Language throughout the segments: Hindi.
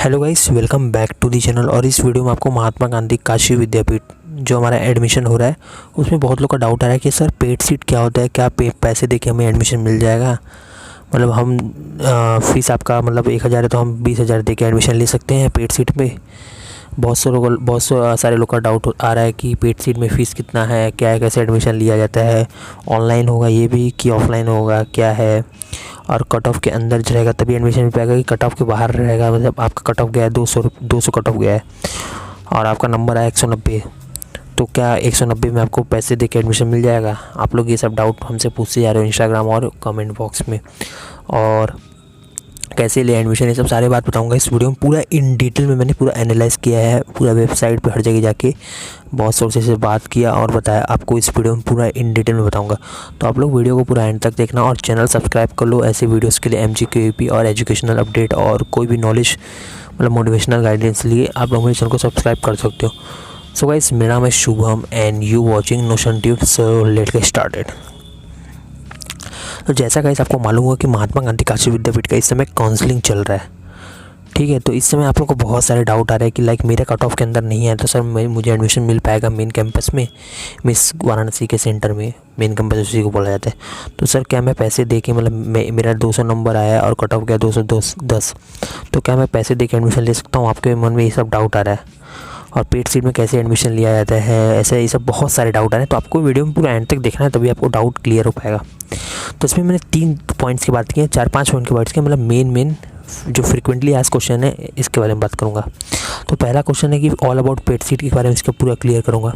Hello guys, welcome back to the channel. और इस वीडियो में आपको महात्मा गांधी काशी विद्यापीठ जो हमारा एडमिशन हो रहा है उसमें बहुत लोग का डाउट आ रहा है कि सर पेड सीट क्या होता है, क्या पैसे देके हमें एडमिशन मिल जाएगा। मतलब हम फीस आपका मतलब 1,000 है तो हम 20,000 दे के एडमिशन ले सकते हैं पेड सीट पे। बहुत सारे लोग का डाउट आ रहा है कि पेड सीट में फ़ीस कितना है, क्या है, कैसे एडमिशन लिया जाता है, ऑनलाइन होगा ये भी कि ऑफलाइन होगा, क्या है, और कट ऑफ के अंदर जो रहेगा तभी एडमिशन मिल पाएगा कि कट ऑफ के बाहर रहेगा। मतलब आपका कट ऑफ गया है 200 कट ऑफ गया है और आपका नंबर आया 190, तो क्या 190 में आपको पैसे दे के एडमिशन मिल जाएगा। आप लोग ये सब डाउट हमसे पूछते जा रहे हो इंस्टाग्राम और कमेंट बॉक्स में। और कैसे ले एडमिशन, ये सब सारे बात बताऊंगा इस वीडियो में। पूरा इन डिटेल में मैंने पूरा एनालाइज़ किया है, पूरा वेबसाइट पे हर जगह जाके बहुत सोर्सेस से बात किया और बताया। आपको इस वीडियो में पूरा इन डिटेल में बताऊंगा, तो आप लोग वीडियो को पूरा एंड तक देखना और चैनल सब्सक्राइब कर लो ऐसे वीडियोज़ के लिए। एमसीक्यू यूपी और एजुकेशनल अपडेट और कोई भी नॉलेज मतलब मोटिवेशनल गाइडेंस लिए आप लोग मेरे चैनल को सब्सक्राइब कर सकते हो। सो गाइस, मेरा नाम है Shubham and you watching notion tube. So let's get started. तो जैसा गाइस आपको मालूम होगा कि महात्मा गांधी काशी विद्यापीठ का इस समय काउंसलिंग चल रहा है, ठीक है। तो इस समय आप लोगों को बहुत सारे डाउट आ रहे हैं कि लाइक मेरे कट ऑफ के अंदर नहीं है तो सर मुझे एडमिशन मिल पाएगा मेन कैंपस में, मिस वाराणसी के सेंटर में। मेन कैंपस उसी को बोला जाता है। तो सर क्या मैं पैसे दे के मतलब मेरा 200 नंबर आया और कट ऑफ गया 210, तो क्या मैं पैसे दे के एडमिशन ले सकता हूँ? आपके मन में ये सब डाउट आ रहा है। और पेड सीट में कैसे एडमिशन लिया जाता है, ऐसे ये सब बहुत सारे डाउट आ रहे हैं। तो आपको वीडियो में पूरा एंड तक देखना है तभी आपको डाउट क्लियर हो पाएगा। तो इसमें मैंने 3 पॉइंट्स की बात की है, 4-5 पॉइंट की बात की, मतलब मेन जो फ्रिक्वेंटली आज क्वेश्चन है इसके बारे में बात करूँगा। तो पहला क्वेश्चन है कि ऑल अबाउट पेड सीट के बारे में इसका पूरा क्लियर करूँगा।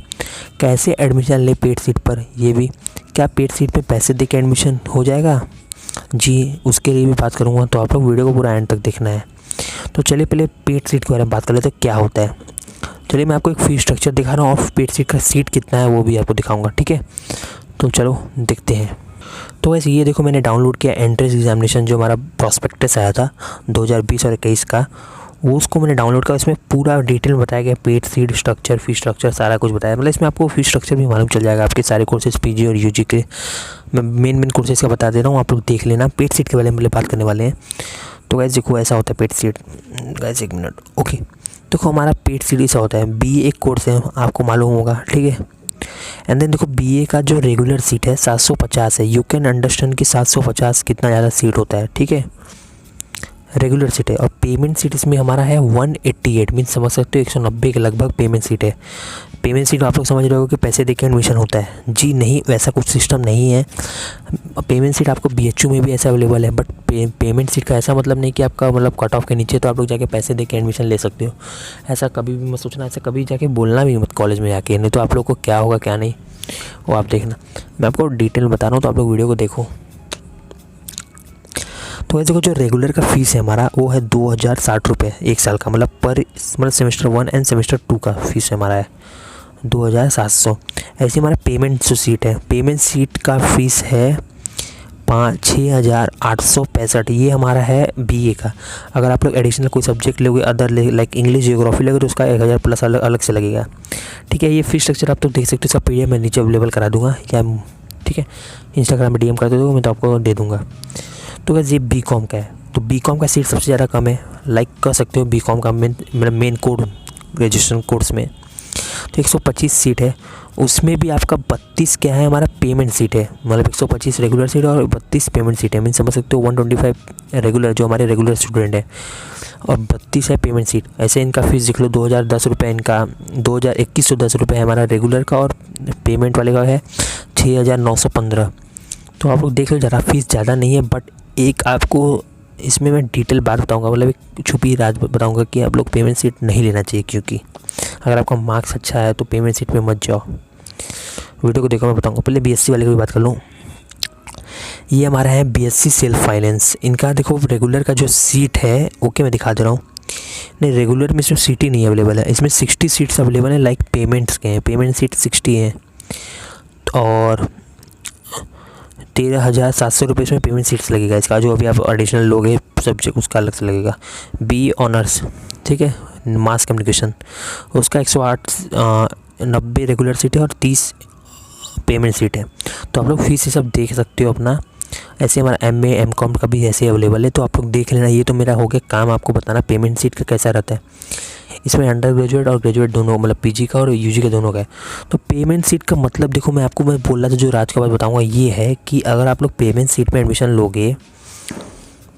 कैसे एडमिशन ले पेड सीट पर, ये भी क्या पेड सीट पे पैसे दे के एडमिशन हो जाएगा जी, उसके लिए भी बात करूँगा। तो आप लोग वीडियो को पूरा एंड तक देखना है। तो चलिए पहले पेड सीट के बारे में बात कर लेते हैं क्या होता है। चलिए मैं आपको एक फीस स्ट्रक्चर दिखा रहा हूँ और पेड सीट का सीट कितना है वो भी आपको दिखाऊंगा, ठीक है। तो चलो देखते हैं। तो वैसे ये देखो, मैंने डाउनलोड किया एंट्रेंस एग्जामिनेशन जो हमारा प्रॉस्पेक्टस आया था 2020 और 21 का, वो उसको मैंने डाउनलोड किया। इसमें पूरा डिटेल में बताया गया, paid seat structure, fees structure सारा कुछ बताया। मतलब इसमें आपको फीस स्ट्रक्चर भी मालूम चल जाएगा आपके सारे कोर्सेज पीजी और यूजी के। मैं मेन कोर्सेज का बता दे रहा हूँ, आप लोग देख लेना। पेड सीट के बारे में बात करने वाले हैं। तो गैस देखो ऐसा होता है पेड सीट। गैस एक मिनट, ओके। देखो हमारा पेड सीट ऐसा होता है, बीए एक कोर्स है, आपको मालूम होगा, ठीक है। एंड देन देखो बीए का जो रेगुलर सीट है 750 है। यू कैन अंडरस्टैंड कि 750 कितना ज़्यादा सीट होता है, ठीक है, रेगुलर सीट है। और पेमेंट सीट इसमें हमारा है 188, मीन समझ सकते हो 190 के लगभग पेमेंट सीट है। पेमेंट सीट आप लोग समझ रहे हो कि पैसे देके एडमिशन होता है जी, नहीं, वैसा कुछ सिस्टम नहीं है। पेमेंट सीट आपको बीएचयू में भी ऐसा अवेलेबल है, बट पेमेंट सीट का ऐसा मतलब नहीं कि आपका मतलब कट ऑफ के नीचे तो आप लोग जाके पैसे देके एडमिशन ले सकते हो। ऐसा कभी भी मत सोचना, ऐसा कभी जाके बोलना भी मत कॉलेज में जाके, नहीं तो आप लोग को क्या होगा क्या नहीं वो आप देखना। मैं आपको डिटेल बता रहा हूँ तो आप लोग वीडियो को देखो। तो देखो जो रेगुलर का फ़ीस है हमारा वो है 2060 रुपये एक साल का, मतलब सेमेस्टर 1 एंड सेमेस्टर 2 का फ़ीस हमारा है 2700। ऐसे हमारा पेमेंट जो सीट है, पेमेंट सीट का फ़ीस है 6,865। ये हमारा है बीए का। अगर आप लोग एडिशनल कोई सब्जेक्ट लोगे, अदर लाइक इंग्लिश जियोग्राफी लोगे, तो उसका 1,000 प्लस अलग से लगेगा, ठीक है। ये फीस स्ट्रक्चर आप तो देख सकते हो, इसका पीडीएफ मैं नीचे अवेलेबल करा दूंगा, या ठीक है इंस्टाग्राम में डीएम कर दो, मैं तो आपको दे दूँगा। तो वैसे ये बीकॉम का है, तो बीकॉम का सीट सबसे ज़्यादा कम है, लाइक कर सकते हो बीकॉम का मेन कोड ग्रेजुएशन कोर्स में। तो 125 सीट है, उसमें भी आपका 32 क्या है हमारा पेमेंट सीट है, मतलब 125 रेगुलर सीट और 32 पेमेंट सीट है। मीन समझ सकते हो 125 रेगुलर जो हमारे रेगुलर स्टूडेंट है और 32 है पेमेंट सीट। ऐसे इनका फ़ीस देख लो, 2010 रुपये इनका, 2110 रुपये है हमारा रेगुलर का, और पेमेंट वाले का है 6,915। तो आप लोग देख लो, ज़्यादा फीस ज़्यादा नहीं है, बट एक आपको इसमें मैं डिटेल बात बताऊंगा, मतलब एक छुपी राज बताऊंगा कि आप लोग पेमेंट सीट नहीं लेना चाहिए, क्योंकि अगर आपका मार्क्स अच्छा है तो पेमेंट सीट पे मत जाओ। वीडियो को देखो, मैं बताऊंगा। पहले बीएससी वाले की भी बात कर लूँ। ये हमारा है बीएससी सेल्फ फाइनेंस। इनका देखो रेगुलर का जो सीट है, ओके मैं दिखा दे रहा हूँ। नहीं, रेगुलर में इसमें सीट ही नहीं अवेलेबल है, इसमें 60 सीट्स अवेलेबल है, लाइक पेमेंट्स के हैं, पेमेंट सीट 60 हैं। और 13,700 रुपये इसमें पेमेंट सीट्स लगेगा इसका, जो अभी आप एडिशनल लोगे सब्जेक्ट उसका अलग से लगेगा। बी ऑनर्स, ठीक है, मास कम्युनिकेशन, उसका 190 रेगुलर सीट है और 30 पेमेंट सीट है। तो आप लोग फीस ये सब देख सकते हो अपना, ऐसे हमारा MA MCOM का भी ऐसे अवेलेबल है, तो आप लोग देख लेना। ये तो मेरा हो गया काम आपको बताना पेमेंट सीट का कैसा रहता है। इसमें अंडर ग्रेजुएट और ग्रेजुएट दोनों, मतलब PG का और UG का दोनों का है। तो पेमेंट सीट का मतलब देखो, मैं बोल रहा था जो राज के बाद बताऊँगा, ये है कि अगर आप लोग पेमेंट सीट में एडमिशन लोगे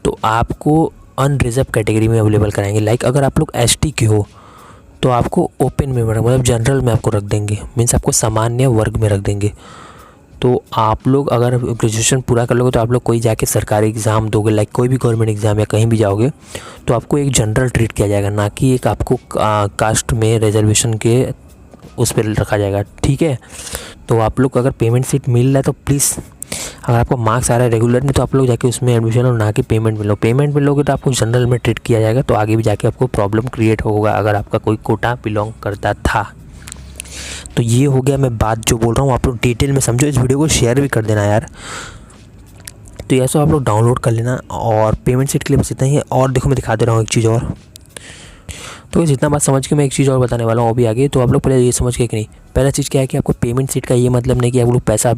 तो आपको अनरिजर्व कैटेगरी में अवेलेबल कराएंगे। लाइक अगर आप लोग ST के हो तो आपको ओपन में मतलब जनरल में आपको रख देंगे, मीन्स आपको सामान्य वर्ग में रख देंगे। तो आप लोग अगर ग्रेजुएशन पूरा कर लोगे तो आप लोग कोई जाके सरकारी एग्ज़ाम दोगे, लाइक कोई भी गवर्नमेंट एग्ज़ाम या कहीं भी जाओगे तो आपको एक जनरल ट्रीट किया जाएगा, ना कि एक आपको कास्ट में रिजर्वेशन के उस पर रखा जाएगा। ठीक है, तो आप लोग अगर पेमेंट सीट मिल रहा है तो प्लीज़, अगर आपको मार्क्स आ रहा है रेगुलर में तो आप लोग जाके उसमें एडमिशन लो, ना कि पेमेंट में लो। पेमेंट में लोगे तो आपको जनरल में ट्रीट किया जाएगा, तो आगे भी जाके आपको प्रॉब्लम क्रिएट होगा अगर आपका कोई कोटा बिलोंग करता था। तो ये हो गया, मैं बात जो बोल रहा हूँ आप लोग डिटेल में समझो। इस वीडियो को शेयर भी कर देना यार। तो ये सब आप लोग डाउनलोड कर लेना, और पेमेंट सीट के लिए बस इतना ही है। और देखो मैं दिखा दे रहा हूँ एक चीज़ और। तो जितना बात समझ के मैं एक चीज़ और बताने वाला हूँ अभी आगे। तो आप लोग पहले ये समझ के कि नहीं, पहला चीज़ क्या है कि आपको पेमेंट सीट का ये मतलब नहीं कि आप लोग पैसा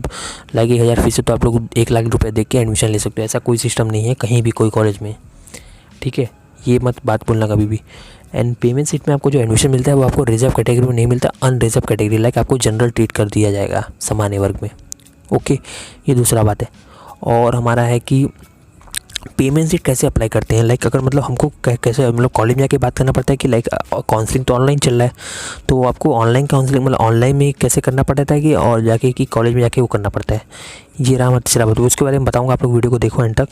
लाइक 1000 फीस है तो आप लोग 1 लाख रुपये दे के एडमिशन ले सकते हो। ऐसा कोई सिस्टम नहीं है कहीं भी कोई कॉलेज में। ठीक है, ये मत बात बोलना कभी भी। एंड पेमेंट सीट में आपको जो एडमिशन मिलता है वो आपको रिजर्व कैटेगरी में नहीं मिलता, अनरिजर्व कैटेगरी, लाइक आपको जनरल ट्रीट कर दिया जाएगा सामान्य वर्ग में। ओके, ये दूसरा बात है। और हमारा है कि पेमेंट सीट कैसे अप्लाई करते हैं, लाइक अगर मतलब हमको कैसे मतलब कॉलेज में जाके बात करना पड़ता है कि लाइक काउंसलिंग तो ऑनलाइन चल रहा है, तो आपको ऑनलाइन काउंसलिंग मतलब ऑनलाइन में कैसे करना पड़ता है कि और जाके कि कॉलेज में जाके वो करना पड़ता है। ये रहा हमारा तीसरा बात, उसके बारे में बताऊँगा, आप लोग वीडियो को देखो एंड तक।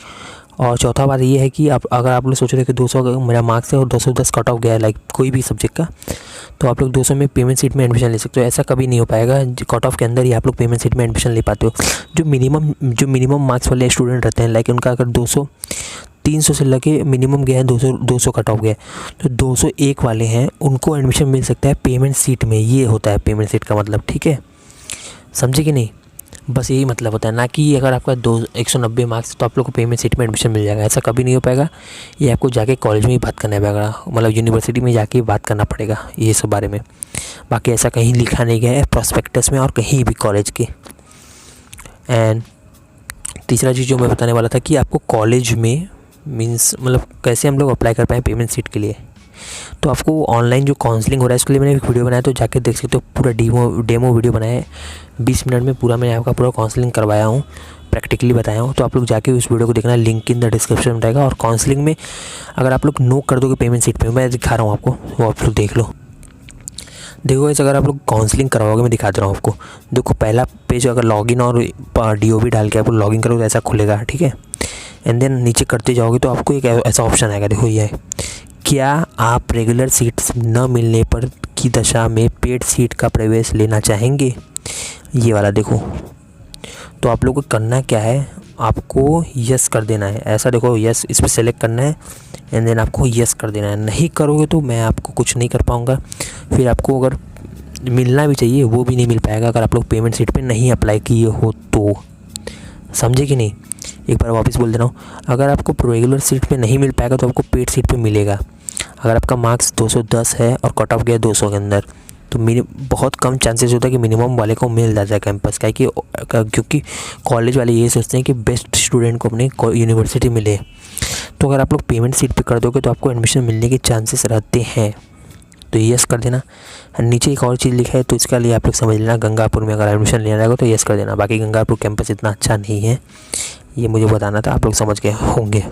और चौथा बात ये है कि अगर आप लोग सोच रहे हैं कि 200 मेरा मार्क्स है और 210 कट ऑफ गया है लाइक कोई भी सब्जेक्ट का, तो आप लोग 200 में पेमेंट सीट में एडमिशन ले सकते हो। ऐसा कभी नहीं हो पाएगा, कट ऑफ के अंदर ही आप लोग पेमेंट सीट में एडमिशन ले पाते हो। जो मिनिमम मार्क्स वाले स्टूडेंट रहते हैं, लाइक उनका अगर 200 300 से लगे मिनिमम गया है, 200 कट ऑफ गया, तो 201 वाले हैं उनको एडमिशन मिल सकता है पेमेंट सीट में। ये होता है पेमेंट सीट का मतलब। ठीक है, समझे कि नहीं? बस यही मतलब होता है, ना कि अगर आपका 190 मार्क्स तो आप लोग को पेमेंट सीट में एडमिशन मिल जाएगा। ऐसा कभी नहीं हो पाएगा। ये आपको जाके कॉलेज में ही बात करना पड़ेगा, मतलब यूनिवर्सिटी में जाके बात करना पड़ेगा ये सब बारे में। बाकी ऐसा कहीं लिखा नहीं गया है प्रॉस्पेक्टस में और कहीं भी कॉलेज के। एंड तीसरा चीज़ जो मैं बताने वाला था कि आपको कॉलेज में मीन्स मतलब कैसे हम लोग अप्लाई कर पाएँ पेमेंट सीट के लिए। तो आपको ऑनलाइन जो काउंसलिंग हो रहा है इसके लिए मैंने एक वीडियो बनाया, तो जाके देख सकते हो। पूरा डेमो वीडियो बनाया है 20 मिनट में, पूरा मैंने आपका पूरा काउंसलिंग करवाया हूँ, प्रैक्टिकली बताया हूँ। तो आप लोग जाके उस वीडियो को देखना, लिंक इन द डिस्क्रिप्शन में रहेगा। और काउंसलिंग में अगर आप लोग नो कर दोगे पेमेंट सीट पे, मैं दिखा रहा हूँ आपको, वो आप लोग देख लो। देखो ऐसे अगर आप लोग काउंसलिंग करवाओगे, मैं दिखा दे रहा हूँ आपको। देखो पहला पेज अगर लॉगिन और DOB डाल के आप लॉगिन करोगे तो ऐसा खुलेगा। ठीक है, एंड देन नीचे करते जाओगे तो आपको एक ऐसा ऑप्शन आएगा, देखो ये है, क्या आप रेगुलर सीट्स न मिलने पर की दशा में पेड सीट का प्रवेश लेना चाहेंगे? ये वाला देखो। तो आप लोगों को करना क्या है, आपको यस कर देना है। ऐसा देखो यस, इस पर सेलेक्ट करना है एंड देन आपको यस कर देना है। नहीं करोगे तो मैं आपको कुछ नहीं कर पाऊँगा। फिर आपको अगर मिलना भी चाहिए वो भी नहीं मिल पाएगा अगर आप लोग पेमेंट सीट पे नहीं अप्लाई किए हो तो। समझे कि नहीं? एक बार वापस बोल दे रहा हूँ, अगर आपको रेगुलर सीट पे नहीं मिल पाएगा तो आपको पेड सीट पे मिलेगा। अगर आपका मार्क्स 210 है और कट ऑफ गया 200 के अंदर, तो बहुत कम चांसेस होता है कि मिनिमम वाले को मिल जाता है कैंपस का, क्योंकि कॉलेज वाले ये सोचते हैं कि बेस्ट स्टूडेंट को अपने यूनिवर्सिटी मिले। तो अगर आप लोग पेमेंट सीट पे कर दोगे तो आपको एडमिशन मिलने के चांसेस रहते हैं। तो यस कर देना। नीचे एक और चीज़ लिखा है तो इसका लिए आप लोग समझ लेना, गंगापुर में अगर एडमिशन लेना रहेगा तो यस कर देना। बाकी गंगापुर कैंपस इतना अच्छा नहीं है, ये मुझे बताना था, आप लोग समझ गए होंगे।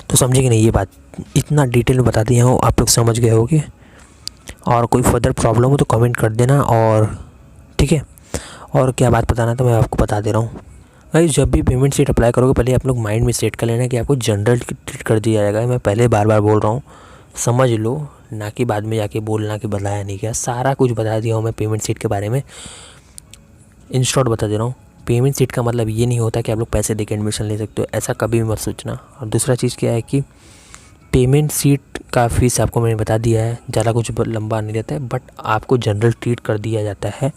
तो समझे कि नहीं, ये बात इतना डिटेल में बता दिया हूँ, आप लोग समझ गए होंगे। और कोई फर्दर प्रॉब्लम हो तो कमेंट कर देना। और ठीक है, और क्या बात बताना था मैं आपको बता दे रहा हूँ। भाई जब भी पेमेंट सीट अप्लाई करोगे पहले आप लोग माइंड में सेट कर लेना कि आपको जनरल ट्रीट कर दिया जाएगा। मैं पहले बार बार बोल रहा हूँ, समझ लो, ना कि बाद में जाके बोलना कि बताया नहीं क्या। सारा कुछ बता दिया हूँ मैं पेमेंट सीट के बारे में, इन शॉर्ट बता दे रहा हूँ। पेमेंट सीट का मतलब ये नहीं होता कि आप लोग पैसे देके एडमिशन ले सकते हो, ऐसा कभी भी मत सोचना। और दूसरा चीज़ क्या है कि पेमेंट सीट का फीस आपको मैंने बता दिया है, ज़्यादा कुछ लंबा नहीं रहता है, बट आपको जनरल ट्रीट कर दिया जाता है।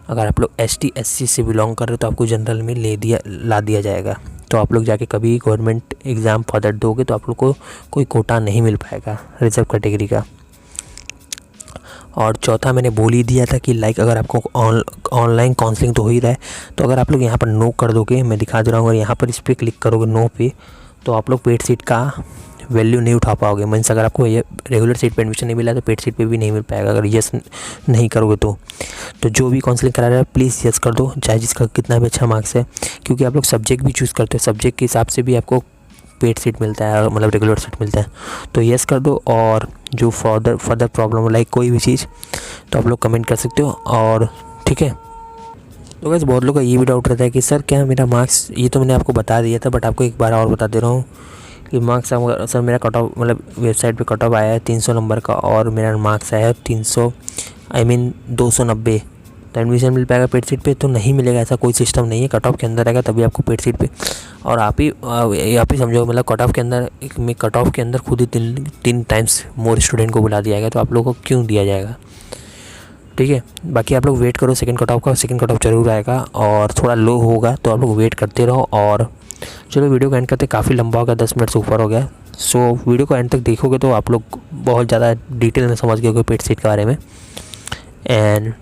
अगर आप लोग ST SC से बिलोंग कर रहे हो तो आपको जनरल में ला दिया जाएगा। तो आप लोग जाके कभी गवर्नमेंट एग्ज़ाम फर्दर दोगे तो आप लोग को कोई कोटा नहीं मिल पाएगा रिजर्व कैटेगरी का। और चौथा मैंने बोल ही दिया था कि लाइक अगर आपको ऑनलाइन काउंसलिंग तो हो ही रहा है, तो अगर आप लोग यहाँ पर नो कर दोगे, मैं दिखा दे रहा हूँ, अगर यहाँ पर इस पर क्लिक करोगे नो पे, तो आप लोग पेड सीट का वैल्यू नहीं उठा पाओगे। मीन्स अगर आपको ये रेगुलर सीट पे एडमिशन नहीं मिला तो पेड सीट पे भी नहीं मिल पाएगा अगर यस नहीं करोगे तो जो भी काउंसलिंग करा रहा है प्लीज़ यस कर दो, चाहे जिसका कितना भी अच्छा मार्क्स है, क्योंकि आप लोग सब्जेक्ट भी चूज़ करते हो, सब्जेक्ट के हिसाब से भी आपको पेड सीट मिलता है, मतलब रेगुलर सीट मिलता है। तो यस कर दो, और जो फर्दर प्रॉब्लम लाइक कोई भी चीज़ तो आप लोग कमेंट कर सकते हो। और ठीक है, तो वैसे बहुत लोग का ये भी डाउट रहता है कि सर क्या मेरा मार्क्स, ये तो मैंने आपको बता दिया था बट आपको एक बार और बता दे रहा हूँ कि मार्क्स सर मेरा कट ऑफ, मतलब वेबसाइट पे कट ऑफ आया है 300 नंबर का और मेरा मार्क्स आया है 290, तो एडमिशन मिल पाएगा पेड सीट पे? तो नहीं मिलेगा, ऐसा कोई सिस्टम नहीं है। कट ऑफ के अंदर आएगा तभी आपको पेड सीट पे, और आप ही समझो, मतलब कट ऑफ के अंदर खुद ही 3 टाइम्स मोर स्टूडेंट को बुला दिया जाएगा, तो आप लोगों को क्यों दिया जाएगा? ठीक है, बाकी आप लोग वेट करो सेकंड कट ऑफ का, सेकंड कट ऑफ जरूर आएगा और थोड़ा लो होगा, तो आप लोग वेट करते रहो। और चलो वीडियो को एंड करते, काफ़ी लंबा हो गया, 10 मिनट से ऊपर हो गया। सो वीडियो को एंड तक देखोगे तो आप लोग बहुत ज़्यादा डिटेल में समझ गए होगे पेड सीट के बारे में। एंड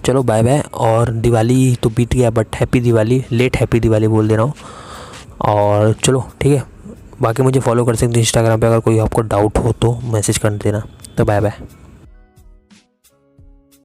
चलो बाय बाय, और दिवाली तो बीत गया but happy Diwali, late happy Diwali बोल दे रहा हूँ। और चलो ठीक है, बाकी मुझे फॉलो कर सकते हो इंस्टाग्राम पे, अगर कोई आपको डाउट हो तो मैसेज कर देना। तो बाय बाय।